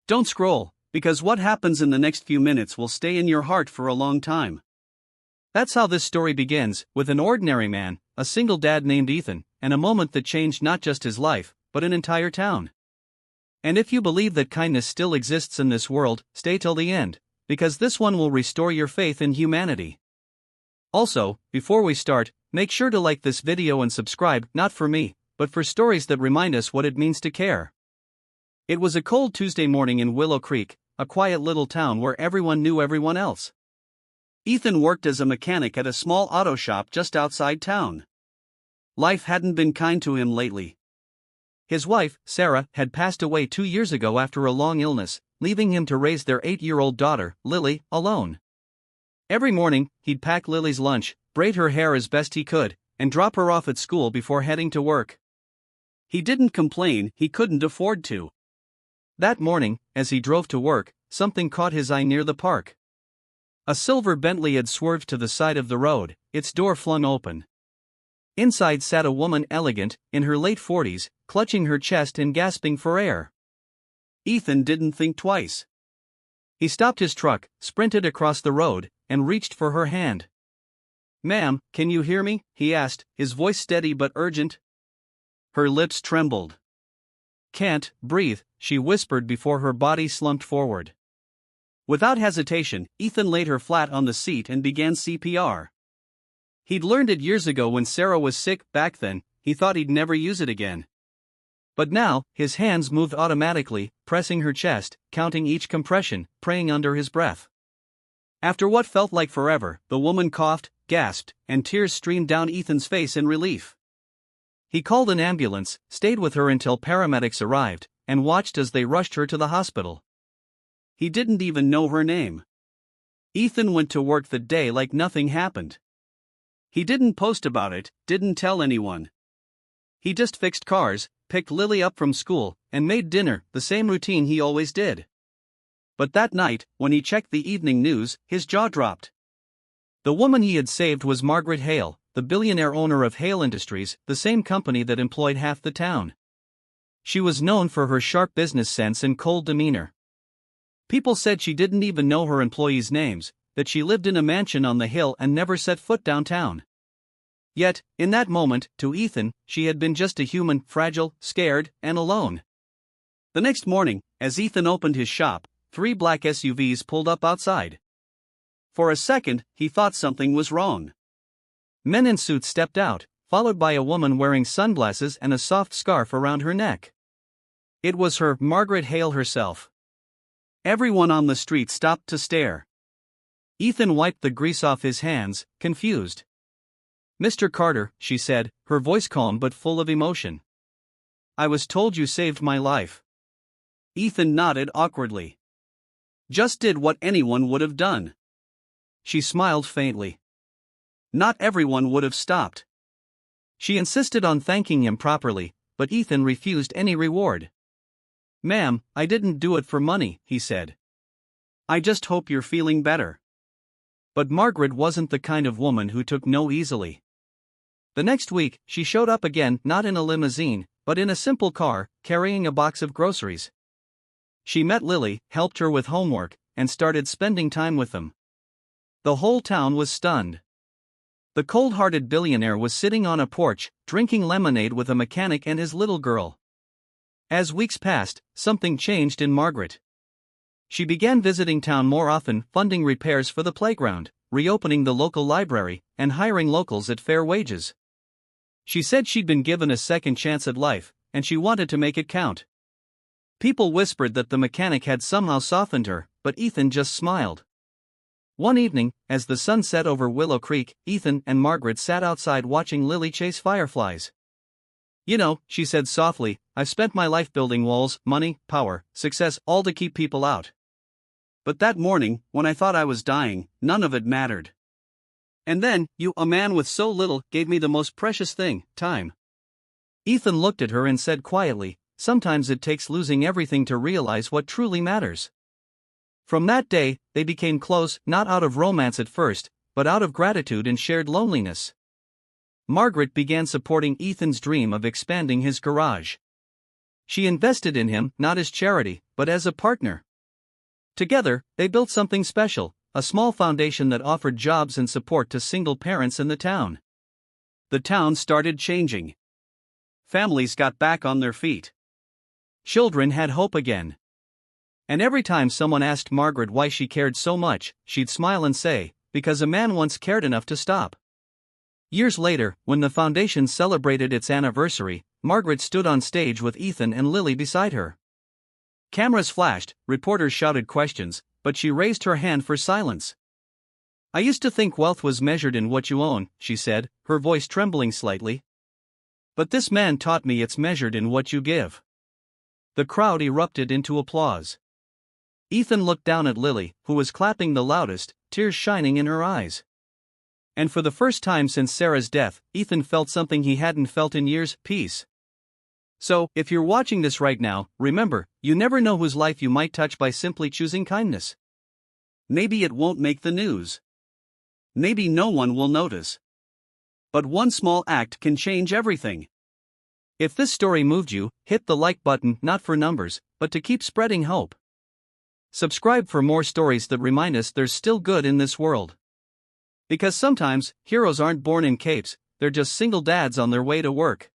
Don't scroll, because what happens in the next few minutes will stay in your heart for a long time. That's how this story begins, with an ordinary man, a single dad named Ethan, and a moment that changed not just his life, but an entire town. And if you believe that kindness still exists in this world, stay till the end, because this one will restore your faith in humanity. Also, before we start, make sure to like this video and subscribe, not for me, but for stories that remind us what it means to care. It was a cold Tuesday morning in Willow Creek, a quiet little town where everyone knew everyone else. Ethan worked as a mechanic at a small auto shop just outside town. Life hadn't been kind to him lately. His wife, Sarah, had passed away 2 years ago after a long illness, leaving him to raise their 8-year-old daughter, Lily, alone. Every morning, he'd pack Lily's lunch, braid her hair as best he could, and drop her off at school before heading to work. He didn't complain, he couldn't afford to. That morning, as he drove to work, something caught his eye near the park. A silver Bentley had swerved to the side of the road, its door flung open. Inside sat a woman elegant, in her late 40s, clutching her chest and gasping for air. Ethan didn't think twice. He stopped his truck, sprinted across the road, and reached for her hand. "Ma'am, can you hear me?" he asked, his voice steady but urgent. Her lips trembled. "Can't breathe," she whispered before her body slumped forward. Without hesitation, Ethan laid her flat on the seat and began CPR. He'd learned it years ago when Sarah was sick. Back then, he thought he'd never use it again. But now, his hands moved automatically, pressing her chest, counting each compression, praying under his breath. After what felt like forever, the woman coughed, gasped, and tears streamed down Ethan's face in relief. He called an ambulance, stayed with her until paramedics arrived, and watched as they rushed her to the hospital. He didn't even know her name. Ethan went to work the day like nothing happened. He didn't post about it, didn't tell anyone. He just fixed cars, picked Lily up from school, and made dinner, the same routine he always did. But that night, when he checked the evening news, his jaw dropped. The woman he had saved was Margaret Hale, the billionaire owner of Hale Industries, the same company that employed half the town. She was known for her sharp business sense and cold demeanor. People said she didn't even know her employees' names, that she lived in a mansion on the hill and never set foot downtown. Yet, in that moment, to Ethan, she had been just a human, fragile, scared, and alone. The next morning, as Ethan opened his shop, 3 black SUVs pulled up outside. For a second, he thought something was wrong. Men in suits stepped out, followed by a woman wearing sunglasses and a soft scarf around her neck. It was her, Margaret Hale herself. Everyone on the street stopped to stare. Ethan wiped the grease off his hands, confused. "Mr. Carter," she said, her voice calm but full of emotion. "I was told you saved my life." Ethan nodded awkwardly. "Just did what anyone would have done." She smiled faintly. Not everyone would have stopped. She insisted on thanking him properly, but Ethan refused any reward. "Ma'am, I didn't do it for money," he said. "I just hope you're feeling better." But Margaret wasn't the kind of woman who took no easily. The next week, she showed up again, not in a limousine, but in a simple car, carrying a box of groceries. She met Lily, helped her with homework, and started spending time with them. The whole town was stunned. The cold-hearted billionaire was sitting on a porch, drinking lemonade with a mechanic and his little girl. As weeks passed, something changed in Margaret. She began visiting town more often, funding repairs for the playground, reopening the local library, and hiring locals at fair wages. She said she'd been given a second chance at life, and she wanted to make it count. People whispered that the mechanic had somehow softened her, but Ethan just smiled. One evening, as the sun set over Willow Creek, Ethan and Margaret sat outside watching Lily chase fireflies. "You know," she said softly, "I've spent my life building walls, money, power, success, all to keep people out. But that morning, when I thought I was dying, none of it mattered. And then, you, a man with so little, gave me the most precious thing, time." Ethan looked at her and said quietly, "Sometimes it takes losing everything to realize what truly matters." From that day, they became close, not out of romance at first, but out of gratitude and shared loneliness. Margaret began supporting Ethan's dream of expanding his garage. She invested in him not as charity, but as a partner. Together, they built something special, a small foundation that offered jobs and support to single parents in the town. The town started changing. Families got back on their feet. Children had hope again. And every time someone asked Margaret why she cared so much, she'd smile and say, "Because a man once cared enough to stop." Years later, when the foundation celebrated its anniversary, Margaret stood on stage with Ethan and Lily beside her. Cameras flashed, reporters shouted questions, but she raised her hand for silence. "I used to think wealth was measured in what you own," she said, her voice trembling slightly. "But this man taught me it's measured in what you give." The crowd erupted into applause. Ethan looked down at Lily, who was clapping the loudest, tears shining in her eyes. And for the first time since Sarah's death, Ethan felt something he hadn't felt in years: peace. So, if you're watching this right now, remember, you never know whose life you might touch by simply choosing kindness. Maybe it won't make the news. Maybe no one will notice. But one small act can change everything. If this story moved you, hit the like button, not for numbers, but to keep spreading hope. Subscribe for more stories that remind us there's still good in this world. Because sometimes, heroes aren't born in capes, they're just single dads on their way to work.